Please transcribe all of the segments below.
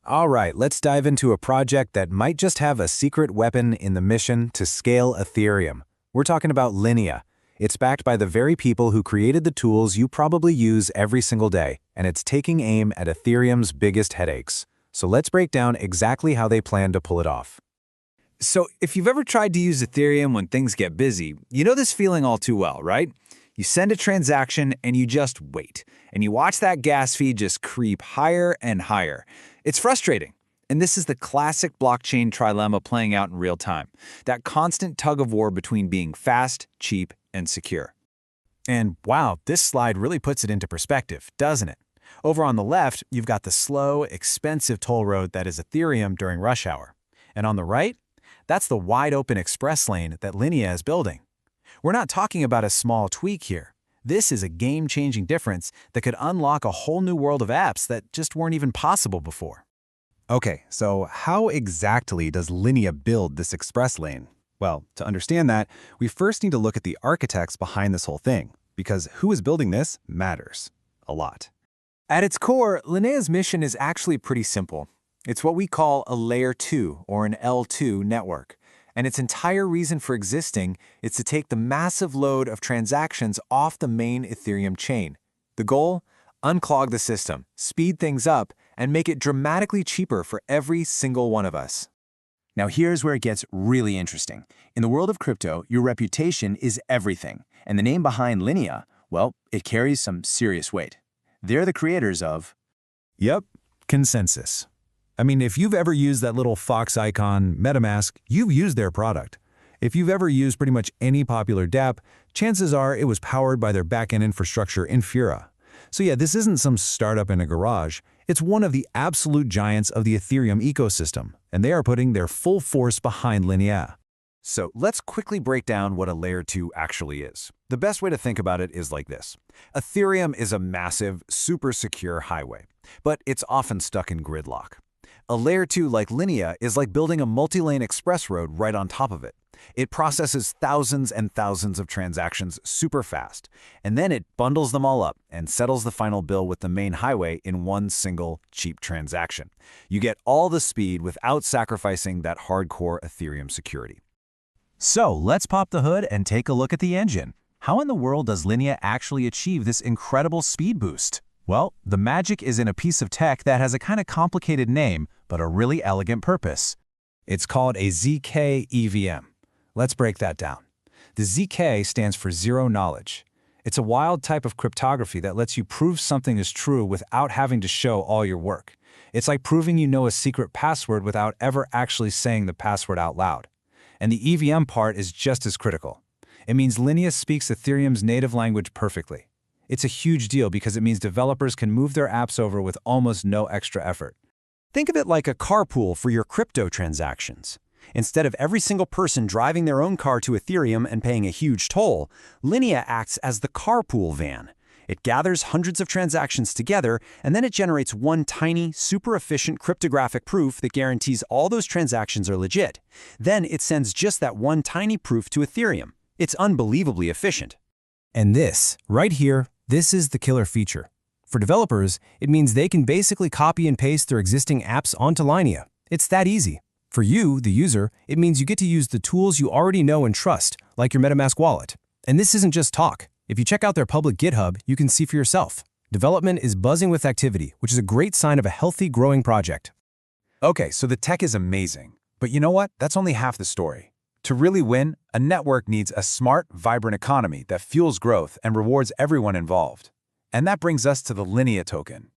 All right, let's dive into a project that might just have a secret weapon in the mission to scale Ethereum. We're talking about Linea. It's backed by the very people who created the tools you probably use every single day, and it's taking aim at Ethereum's biggest headaches. So let's break down exactly how they plan to pull it off. So if you've ever tried to use Ethereum when things get busy, you know this feeling all too well, right? You send a transaction and you just wait, and you watch that gas fee just creep higher and higher. It's frustrating. And this is the classic blockchain trilemma playing out in real time. That constant tug of war between being fast, cheap, and secure. And wow, this slide really puts it into perspective, doesn't it? Over on the left, you've got the slow, expensive toll road that is Ethereum during rush hour. And on the right, that's the wide-open express lane that Linea is building. We're not talking about a small tweak here. This is a game-changing difference that could unlock a whole new world of apps that just weren't even possible before. Okay, so how exactly does Linea build this express lane? Well, to understand that, we first need to look at the architects behind this whole thing, because who is building this matters a lot. At its core, Linea's mission is actually pretty simple. It's what we call a Layer 2 or an L2 network. And its entire reason for existing is to take the massive load of transactions off the main Ethereum chain. The goal? Unclog the system, speed things up, and make it dramatically cheaper for every single one of us. Now here's where it gets really interesting. In the world of crypto, your reputation is everything. And the name behind Linea, well, it carries some serious weight. They're the creators of... Yep, ConsenSys. I mean, if you've ever used that little fox icon, MetaMask, you've used their product. If you've ever used pretty much any popular dApp, chances are it was powered by their backend infrastructure Infura. So yeah, this isn't some startup in a garage. It's one of the absolute giants of the Ethereum ecosystem, and they are putting their full force behind Linea. So let's quickly break down what a Layer 2 actually is. The best way to think about it is like this. Ethereum is a massive, super secure highway, but it's often stuck in gridlock. A Layer 2 like Linea is like building a multi-lane express road right on top of it. It processes thousands and thousands of transactions super fast, and then it bundles them all up and settles the final bill with the main highway in one single, cheap transaction. You get all the speed without sacrificing that hardcore Ethereum security. So let's pop the hood and take a look at the engine. How in the world does Linea actually achieve this incredible speed boost? Well, the magic is in a piece of tech that has a kind of complicated name, but a really elegant purpose. It's called a zk-EVM. Let's break that down. The ZK stands for zero knowledge. It's a wild type of cryptography that lets you prove something is true without having to show all your work. It's like proving you know a secret password without ever actually saying the password out loud. And the EVM part is just as critical. It means Linea speaks Ethereum's native language perfectly. It's a huge deal because it means developers can move their apps over with almost no extra effort. Think of it like a carpool for your crypto transactions. Instead of every single person driving their own car to Ethereum and paying a huge toll, Linea acts as the carpool van. It gathers hundreds of transactions together, and then it generates one tiny, super efficient cryptographic proof that guarantees all those transactions are legit. Then it sends just that one tiny proof to Ethereum. It's unbelievably efficient. And this, right here, this is the killer feature. For developers, it means they can basically copy and paste their existing apps onto Linea. It's that easy. For you, the user, it means you get to use the tools you already know and trust, like your MetaMask wallet. And this isn't just talk. If you check out their public GitHub, you can see for yourself. Development is buzzing with activity, which is a great sign of a healthy, growing project. Okay, so the tech is amazing. But you know what? That's only half the story. To really win, a network needs a smart, vibrant economy that fuels growth and rewards everyone involved. And that brings us to the Linea token.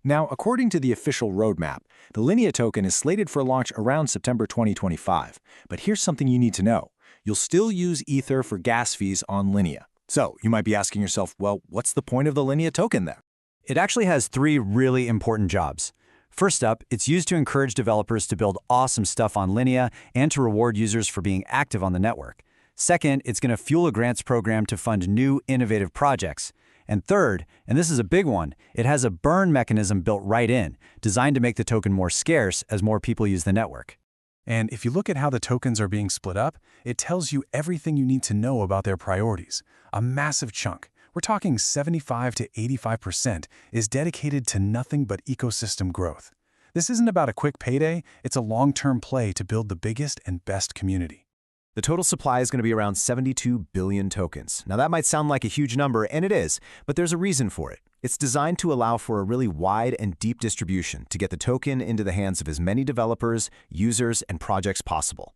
Now, according to the official roadmap, the Linea token is slated for launch around September 2025. But here's something you need to know. You'll still use Ether for gas fees on Linea. So you might be asking yourself, well, what's the point of the Linea token then? It actually has three really important jobs. First up, it's used to encourage developers to build awesome stuff on Linea and to reward users for being active on the network. Second, it's going to fuel a grants program to fund new, innovative projects. And third, and this is a big one, it has a burn mechanism built right in, designed to make the token more scarce as more people use the network. And if you look at how the tokens are being split up, it tells you everything you need to know about their priorities. A massive chunk, we're talking 75 to 85%, is dedicated to nothing but ecosystem growth. This isn't about a quick payday, it's a long-term play to build the biggest and best community. The total supply is going to be around 72 billion tokens. Now that might sound like a huge number, and it is, but there's a reason for it. It's designed to allow for a really wide and deep distribution to get the token into the hands of as many developers, users, and projects possible.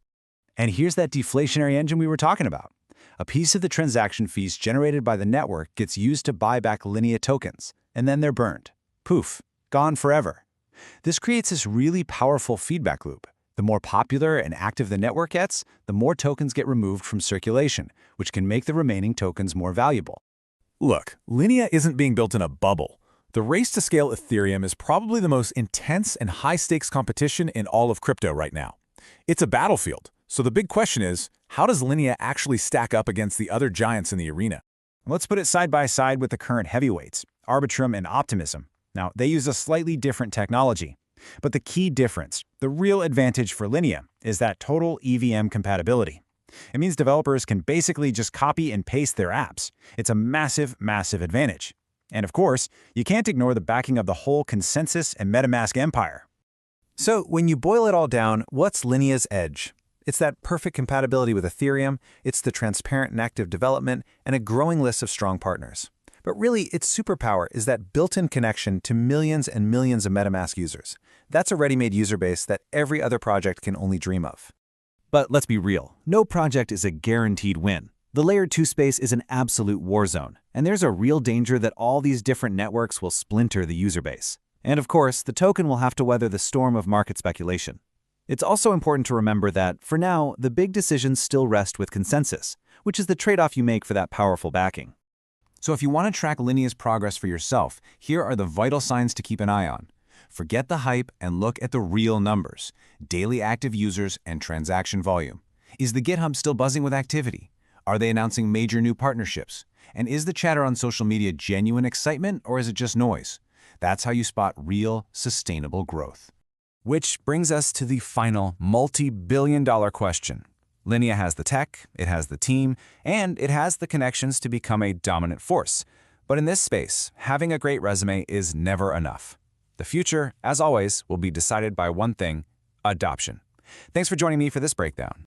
And here's that deflationary engine we were talking about. A piece of the transaction fees generated by the network gets used to buy back Linea tokens, and then they're burned. Poof, gone forever. This creates this really powerful feedback loop. The more popular and active the network gets, the more tokens get removed from circulation, which can make the remaining tokens more valuable. Look, Linea isn't being built in a bubble. The race to scale Ethereum is probably the most intense and high-stakes competition in all of crypto right now. It's a battlefield, so the big question is, how does Linea actually stack up against the other giants in the arena? Let's put it side by side with the current heavyweights, Arbitrum and Optimism. Now, they use a slightly different technology. But the key difference, the real advantage for Linea, is that total EVM compatibility. It means developers can basically just copy and paste their apps. It's a massive, massive advantage. And of course, you can't ignore the backing of the whole ConsenSys and MetaMask empire. So when you boil it all down, what's Linea's edge? It's that perfect compatibility with Ethereum, it's the transparent and active development, and a growing list of strong partners. But really, its superpower is that built-in connection to millions and millions of MetaMask users. That's a ready-made user base that every other project can only dream of. But let's be real, no project is a guaranteed win. The Layer 2 space is an absolute war zone, and there's a real danger that all these different networks will splinter the user base. And of course, the token will have to weather the storm of market speculation. It's also important to remember that, for now, the big decisions still rest with ConsenSys, which is the trade-off you make for that powerful backing. So if you want to track Linea's progress for yourself, here are the vital signs to keep an eye on. Forget the hype and look at the real numbers: daily active users and transaction volume. Is the GitHub still buzzing with activity? Are they announcing major new partnerships? And is the chatter on social media genuine excitement, or is it just noise? That's how you spot real, sustainable growth. Which brings us to the final multi-billion-dollar question. Linea has the tech, it has the team, and it has the connections to become a dominant force. But in this space, having a great resume is never enough. The future, as always, will be decided by one thing: adoption. Thanks for joining me for this breakdown.